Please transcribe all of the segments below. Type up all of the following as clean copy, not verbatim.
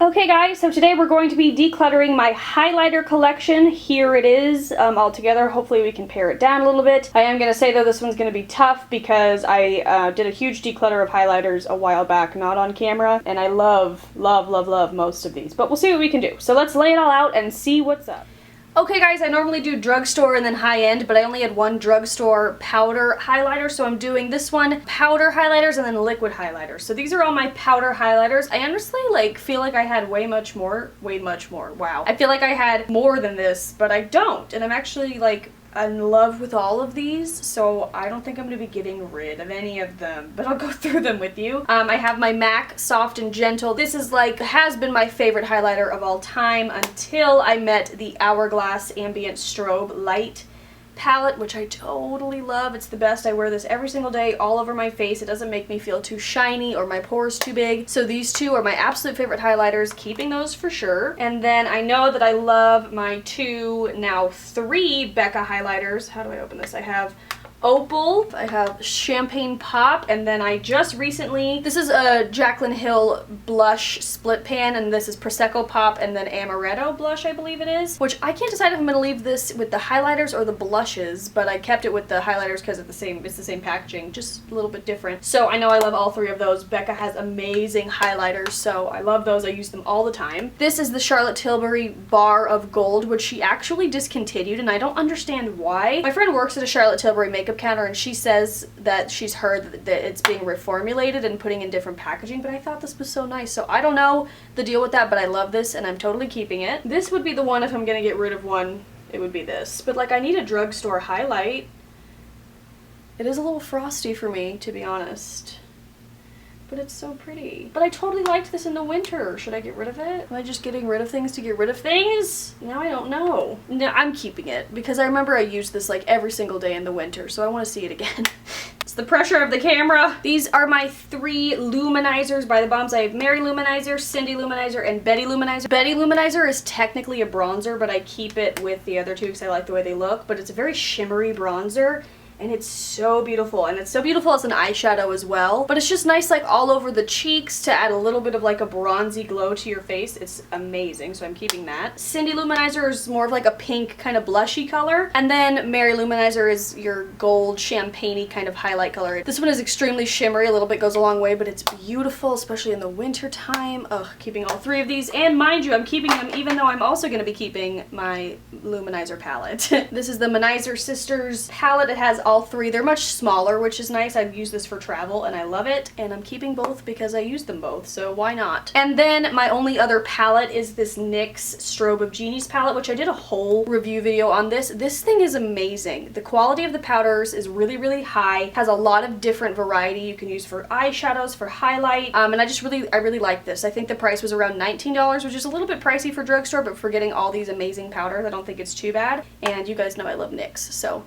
Okay guys, so today we're going to be decluttering my highlighter collection. Here it is all together. Hopefully we can pare it down a little bit. I am going to say though this one's going to be tough because I did a huge declutter of highlighters a while back, not on camera, and I love most of these. But we'll see what we can do. So let's lay it all out and see what's up. Okay guys, I normally do drugstore and then high-end, but I only had one drugstore powder highlighter, so I'm doing this one powder highlighters and then liquid highlighters. So these are all my powder highlighters. I honestly feel like I had way much more. Wow. I feel like I had more than this, but I don't. And I'm actually in love with all of these, so I don't think I'm going to be getting rid of any of them, but I'll go through them with you. I have my MAC Soft and Gentle. This is has been my favorite highlighter of all time until I met the Hourglass Ambient Strobe Light palette, which I totally love. It's the best. I wear this every single day all over my face. It doesn't make me feel too shiny or my pores too big. So these two are my absolute favorite highlighters, keeping those for sure. And then I know that I love my now three Becca highlighters. How do I open this? I have Opal, I have Champagne Pop, and then I just recently, this is a Jaclyn Hill blush split pan, and this is Prosecco Pop, and then Amaretto blush, I believe it is, which I can't decide if I'm going to leave this with the highlighters or the blushes, but I kept it with the highlighters because it's the same packaging, just a little bit different. So I know I love all three of those. Becca has amazing highlighters, so I love those. I use them all the time. This is the Charlotte Tilbury Bar of Gold, which she actually discontinued, and I don't understand why. My friend works at a Charlotte Tilbury makeup counter, and she says that she's heard that it's being reformulated and putting in different packaging, but I thought this was so nice. So I don't know the deal with that, but I love this and I'm totally keeping it. This would be the one if I'm gonna get rid of one, it would be this. But I need a drugstore highlight. It is a little frosty for me, to be honest. But it's so pretty. But I totally liked this in the winter. Should I get rid of it? Am I just getting rid of things to get rid of things? Now I don't know. No, I'm keeping it because I remember I used this every single day in the winter, so I want to see it again. It's the pressure of the camera. These are my three luminizers by the Bombs. I have Mary Luminizer, Cindy Luminizer, and Betty Luminizer. Betty Luminizer is technically a bronzer, but I keep it with the other two because I like the way they look, but it's a very shimmery bronzer. And it's so beautiful, and it's so beautiful as an eyeshadow as well. But it's just nice all over the cheeks to add a little bit of a bronzy glow to your face. It's amazing, so I'm keeping that. Cindy Luminizer is more of a pink kind of blushy color. And then Mary Luminizer is your gold champagne-y kind of highlight color. This one is extremely shimmery, a little bit goes a long way, but it's beautiful, especially in the winter time. Ugh, keeping all three of these. And mind you, I'm keeping them even though I'm also going to be keeping my Luminizer palette. This is the Manizer Sisters palette. It has all three. They're much smaller, which is nice. I've used this for travel and I love it, and I'm keeping both because I use them both, so why not? And then my only other palette is this NYX Strobe of Genies palette, which I did a whole review video on this. This thing is amazing. The quality of the powders is really high, has a lot of different variety you can use for eyeshadows, for highlight, and I really like this. I think the price was around $19, which is a little bit pricey for drugstore, but for getting all these amazing powders, I don't think it's too bad. And you guys know I love NYX, so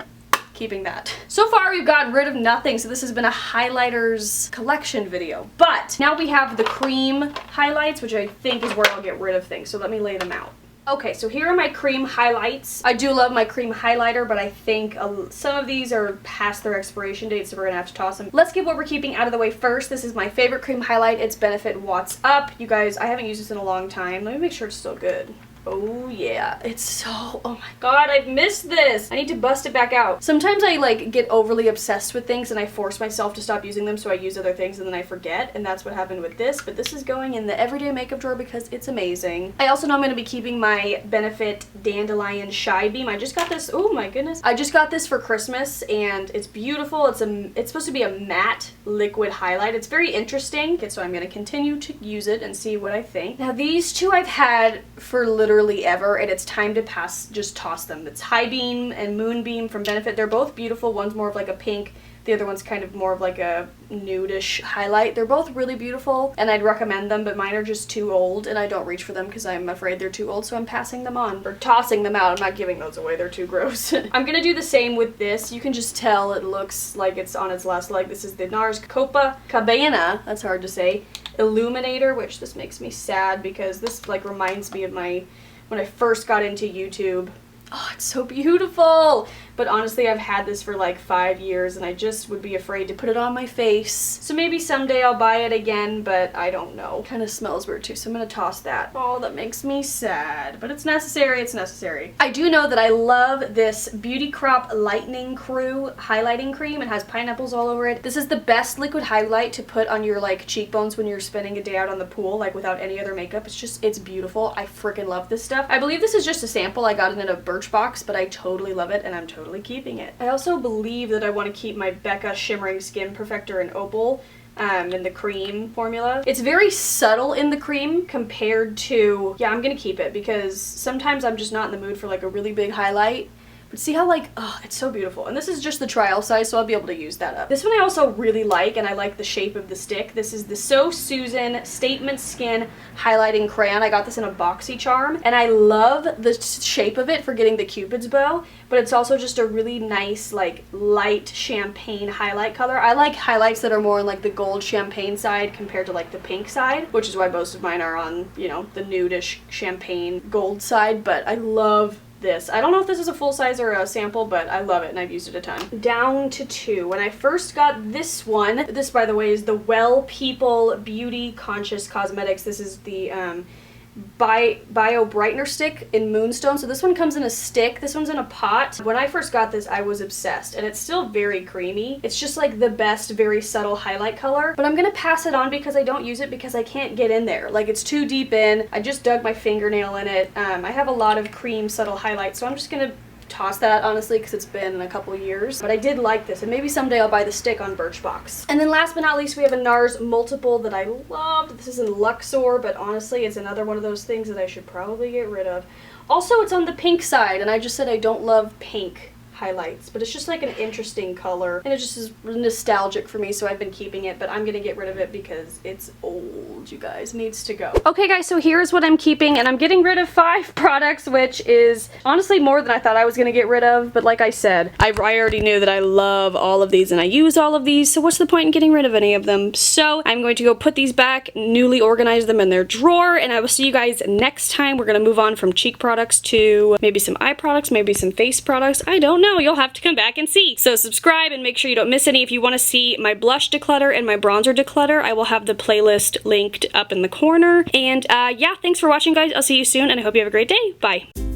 keeping that. So far we've gotten rid of nothing, so this has been a highlighters collection video. But now we have the cream highlights, which I think is where I'll get rid of things, so let me lay them out. Okay, so here are my cream highlights. I do love my cream highlighter, but I think some of these are past their expiration date, so we're gonna have to toss them. Let's get what we're keeping out of the way first. This is my favorite cream highlight. It's Benefit What's Up. You guys, I haven't used this in a long time. Let me make sure it's still good. Oh yeah, it's so, oh my god, I've missed this. I need to bust it back out. Sometimes I get overly obsessed with things and I force myself to stop using them, so I use other things and then I forget, and that's what happened with this, but this is going in the everyday makeup drawer because it's amazing. I also know I'm going to be keeping my Benefit Dandelion Shy Beam. I just got this, oh my goodness. I just got this for Christmas and it's beautiful. It's supposed to be a matte liquid highlight. It's very interesting, okay, so I'm going to continue to use it and see what I think. Now these two I've had for literally ever, and it's time to just toss them. It's High Beam and Moonbeam from Benefit. They're both beautiful. One's more of a pink, the other one's kind of more of a nudish highlight. They're both really beautiful and I'd recommend them, but mine are just too old and I don't reach for them because I'm afraid they're too old, so I'm passing them on or tossing them out. I'm not giving those away, they're too gross. I'm gonna do the same with this. You can just tell it looks like it's on its last leg. This is the NARS Copacabana, that's hard to say, Illuminator, which this makes me sad because this reminds me of when I first got into YouTube Oh, it's so beautiful. But honestly, I've had this for like 5 years and I just would be afraid to put it on my face. So maybe someday I'll buy it again, but I don't know. Kind of smells weird too, so I'm gonna toss that. Oh, that makes me sad, but it's necessary, it's necessary. I do know that I love this Beauty Crop Lightning Crew highlighting cream. It has pineapples all over it. This is the best liquid highlight to put on your like cheekbones when you're spending a day out on the pool, like without any other makeup. It's beautiful. I freaking love this stuff. I believe this is just a sample. I got it in a Birchbox, but I totally love it and I'm totally keeping it. I also believe that I want to keep my Becca Shimmering Skin Perfector in Opal in the cream formula. It's very subtle in the cream compared to, yeah, I'm gonna keep it because sometimes I'm just not in the mood for like a really big highlight. But see how like, oh, it's so beautiful. And this is just the trial size, so I'll be able to use that up. This one I also really like, and I like the shape of the stick. This is the So Susan Statement Skin Highlighting Crayon. I got this in a boxy charm, and I love the shape of it for getting the Cupid's bow, but it's also just a really nice, like, light champagne highlight color. I like highlights that are more on like the gold champagne side compared to like the pink side, which is why most of mine are on, you know, the nudish champagne gold side, but I love this. I don't know if this is a full size or a sample, but I love it and I've used it a ton. Down to 2. When I first got this one, this by the way is the Well People Beauty Conscious Cosmetics. This is the Bio Brightener Stick in Moonstone. So this one comes in a stick, this one's in a pot. When I first got this, I was obsessed, and it's still very creamy. It's just like the best, very subtle highlight color, but I'm gonna pass it on because I don't use it because I can't get in there. Like, it's too deep in. I just dug my fingernail in it. I have a lot of cream subtle highlights, so I'm just gonna toss that, honestly, because it's been a couple years. But I did like this, and maybe someday I'll buy the stick on Birchbox. And then last but not least, we have a NARS Multiple that I loved. This is in Luxor, but honestly, it's another one of those things that I should probably get rid of. Also, it's on the pink side, and I just said I don't love pink highlights, but it's just like an interesting color, and it just is nostalgic for me, so I've been keeping it, but I'm gonna get rid of it because it's old, you guys. Needs to go. Okay guys, so here's what I'm keeping, and I'm getting rid of 5 products, which is honestly more than I thought I was gonna get rid of, but like I said, I already knew that I love all of these and I use all of these, so what's the point in getting rid of any of them? So I'm going to go put these back, newly organize them in their drawer, and I will see you guys next time. We're gonna move on from cheek products to maybe some eye products, maybe some face products. I don't know. You'll have to come back and see. So subscribe and make sure you don't miss any. If you want to see my blush declutter and my bronzer declutter, I will have the playlist linked up in the corner. And yeah, thanks for watching, guys. I'll see you soon, and I hope you have a great day. Bye.